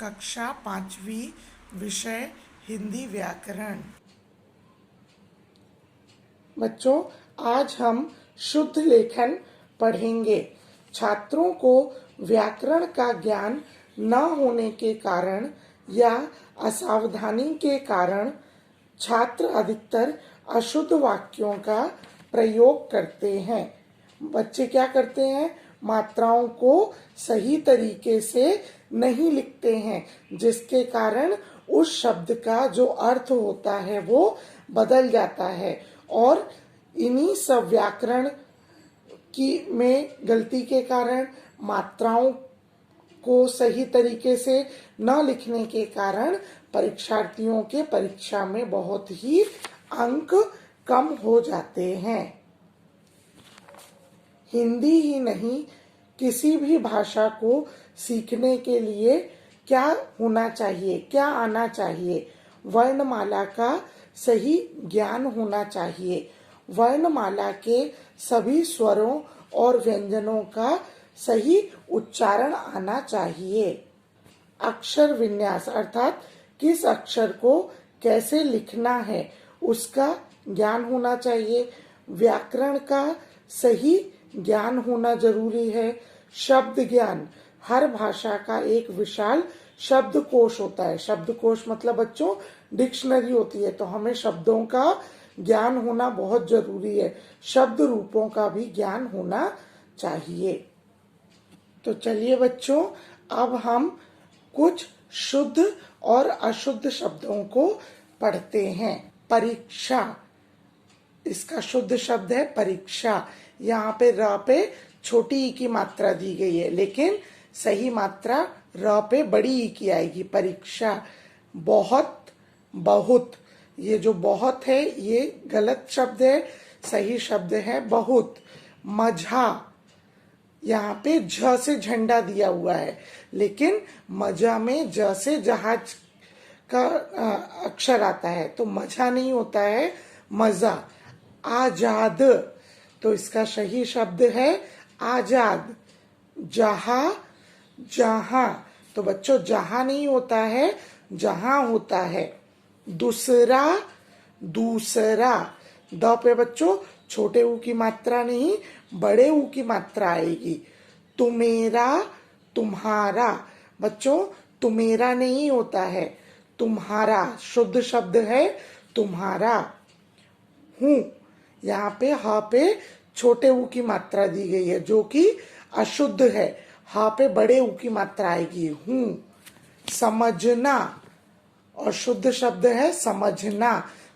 कक्षा 5वीं, विषय हिंदी व्याकरण। बच्चों, आज हम शुद्ध लेखन पढ़ेंगे। छात्रों को व्याकरण का ज्ञान न होने के कारण या असावधानी के कारण छात्र अधिकतर अशुद्ध वाक्यों का प्रयोग करते हैं। बच्चे क्या करते हैं? मात्राओं को सही तरीके से नहीं लिखते हैं, जिसके कारण उस शब्द का जो अर्थ होता है वो बदल जाता है। और इन्हीं सब व्याकरण की में गलती के कारण, मात्राओं को सही तरीके से न लिखने के कारण परीक्षार्थियों के परीक्षा में बहुत ही अंक कम हो जाते हैं। हिंदी ही नहीं, किसी भी भाषा को सीखने के लिए क्या होना चाहिए, क्या आना चाहिए? वर्णमाला का सही ज्ञान होना चाहिए। वर्णमाला के सभी स्वरों और व्यंजनों का सही उच्चारण आना चाहिए। अक्षर विन्यास अर्थात किस अक्षर को कैसे लिखना है, उसका ज्ञान होना चाहिए। व्याकरण का सही ज्ञान होना जरूरी है। शब्द ज्ञान, हर भाषा का एक विशाल शब्दकोश होता है। शब्दकोश मतलब बच्चों डिक्शनरी होती है, तो हमें शब्दों का ज्ञान होना बहुत जरूरी है। शब्द रूपों का भी ज्ञान होना चाहिए। तो चलिए बच्चों, अब हम कुछ शुद्ध और अशुद्ध शब्दों को पढ़ते हैं। परीक्षा, इसका शुद्ध शब्द है परीक्षा। यहाँ पे र पे छोटी ई की मात्रा दी गई है, लेकिन सही मात्रा र पे बड़ी ई की आएगी। परीक्षा। बहुत, बहुत, ये जो बहुत है ये गलत शब्द है, सही शब्द है बहुत। मझा, यहाँ पे झ से झंडा दिया हुआ है, लेकिन मजा में ज से जहाज का अक्षर आता है, तो मजा नहीं होता है, मजा। आजाद, तो इसका सही शब्द है आजाद। जहा, जहां, तो बच्चों जहां नहीं होता है, जहां होता है। दूसरा, दूसरा। द पे बच्चों छोटे ऊ की मात्रा नहीं, बड़े ऊ की मात्रा आएगी। तुमेरा, तुम्हारा। बच्चों तुमेरा नहीं होता है, तुम्हारा। शुद्ध शब्द है तुम्हारा। हूं, यहाँ पे ह पे छोटे ऊ की मात्रा दी गई है, जो कि अशुद्ध है। ह पे बड़े ऊ की मात्रा आएगी, हूं। समझना, और शुद्ध शब्द है समझना।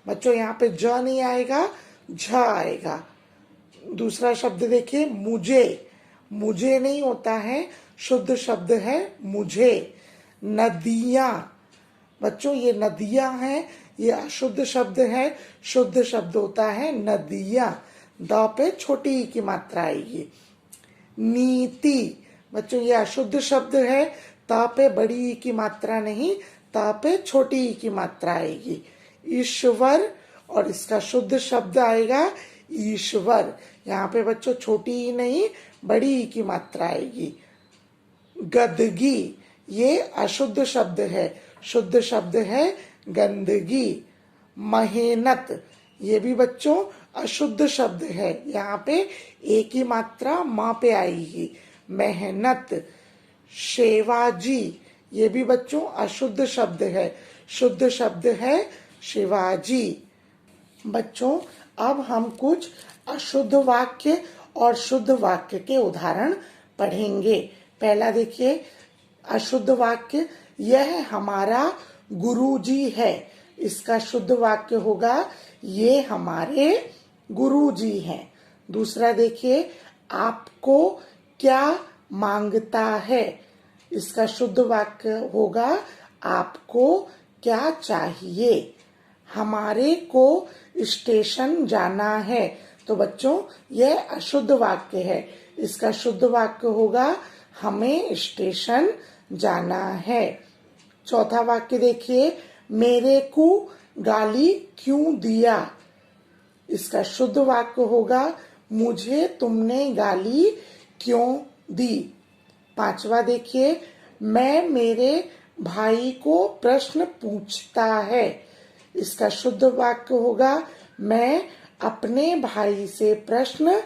बच्चों यहाँ पे ज नहीं आएगा, झ आएगा। दूसरा शब्द देखिए, मुझे। मुझे नहीं होता है, शुद्ध शब्द है मुझे। नदियां, बच्चों ये नदियां हैं, ये अशुद्ध शब्द है। शुद्ध शब्द होता है नदियां। द पे छोटी ई की मात्रा आएगी। नीति, बच्चों ये अशुद्ध शब्द है। त पे बड़ी ई की मात्रा नहीं, त पे छोटी ई की मात्रा आएगी। ईश्वर, और इसका शुद्ध शब्द आएगा ईश्वर। यहाँ पे बच्चों छोटी ई नहीं, बड़ी ई की मात्रा आएगी। गदगी, ये अशुद्ध शब्द है, शुद्ध शब्द है गंदगी। मेहनत, ये भी बच्चों अशुद्ध शब्द है, यहाँ पे एक ही मात्रा माँ पे आएगी, मेहनत। शिवाजी, ये भी बच्चों अशुद्ध शब्द है, शुद्ध शब्द है शिवाजी। बच्चों अब हम कुछ अशुद्ध वाक्य और शुद्ध वाक्य के उदाहरण पढ़ेंगे। पहला देखिए, अशुद्ध वाक्य, यह हमारा गुरुजी है। इसका शुद्ध वाक्य होगा ये हमारे गुरुजी हैं। दूसरा देखिए, आपको क्या मांगता है। इसका शुद्ध वाक्य होगा आपको क्या चाहिए। हमारे को स्टेशन जाना है, तो बच्चों यह अशुद्ध वाक्य है। इसका शुद्ध वाक्य होगा हमें स्टेशन जाना है। चौथा वाक्य देखिए, मेरे को गाली क्यों दिया। इसका शुद्ध वाक्य होगा मुझे तुमने गाली क्यों दी। पांचवा देखिए, मैं मेरे भाई को प्रश्न पूछता है। इसका शुद्ध वाक्य होगा, मैं अपने भाई से प्रश्न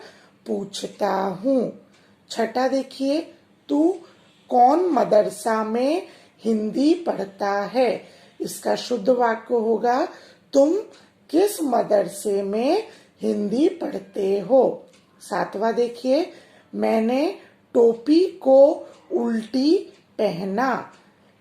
पूछता हूँ। छठा देखिए, तू कौन मदरसा में हिंदी पढ़ता है। इसका शुद्ध वाक्य होगा, तुम किस मदरसे में हिंदी पढ़ते हो। सातवां देखिए, मैंने टोपी को उल्टी पहना।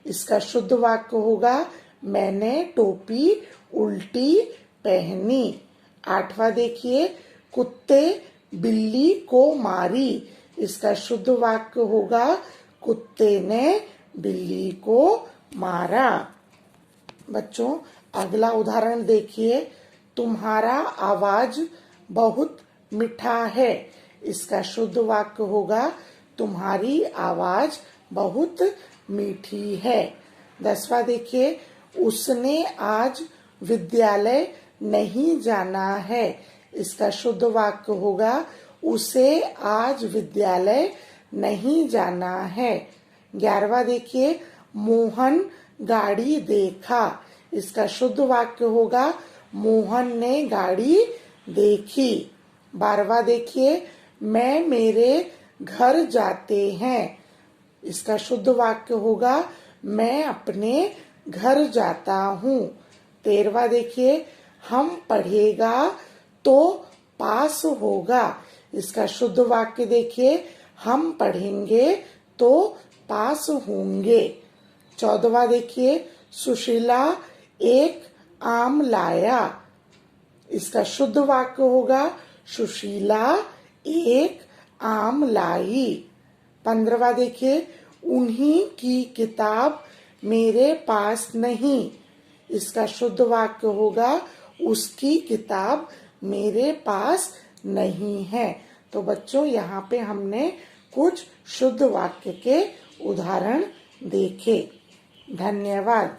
इसका शुद्ध वाक्य होगा, मैंने टोपी उल्टी पहनी। आठवां देखिए, कुत्ते बिल्ली को मारी। इसका शुद्ध वाक्य होगा, कुत्ते ने बिल्ली को मारा। बच्चों, अगला उदाहरण देखिए, तुम्हारा आवाज बहुत मीठा है। इसका शुद्ध वाक्य होगा, तुम्हारी आवाज बहुत मीठी है। 10वां देखिए, उसने आज विद्यालय नहीं जाना है। इसका शुद्ध वाक्य होगा, उसे आज विद्यालय नहीं जाना है। 11वां देखिए, मोहन गाड़ी देखा। इसका शुद्ध वाक्य होगा, मोहन ने गाड़ी देखी। 12वां देखिए, मैं मेरे घर जाते हैं। इसका शुद्ध वाक्य होगा, मैं अपने घर जाता हूँ। 13वां देखिए, हम पढ़ेगा तो पास होगा। इसका शुद्ध वाक्य देखिए, हम पढ़ेंगे तो पास होंगे। 14वां देखिए, सुशीला एक आम लाया। इसका शुद्ध वाक्य होगा, सुशीला एक आम लाई। 15वां देखिए, उन्हीं की किताब मेरे पास नहीं। इसका शुद्ध वाक्य होगा, उसकी किताब मेरे पास नहीं है। तो बच्चों, यहाँ पे हमने कुछ शुद्ध वाक्य के उदाहरण देखे। धन्यवाद।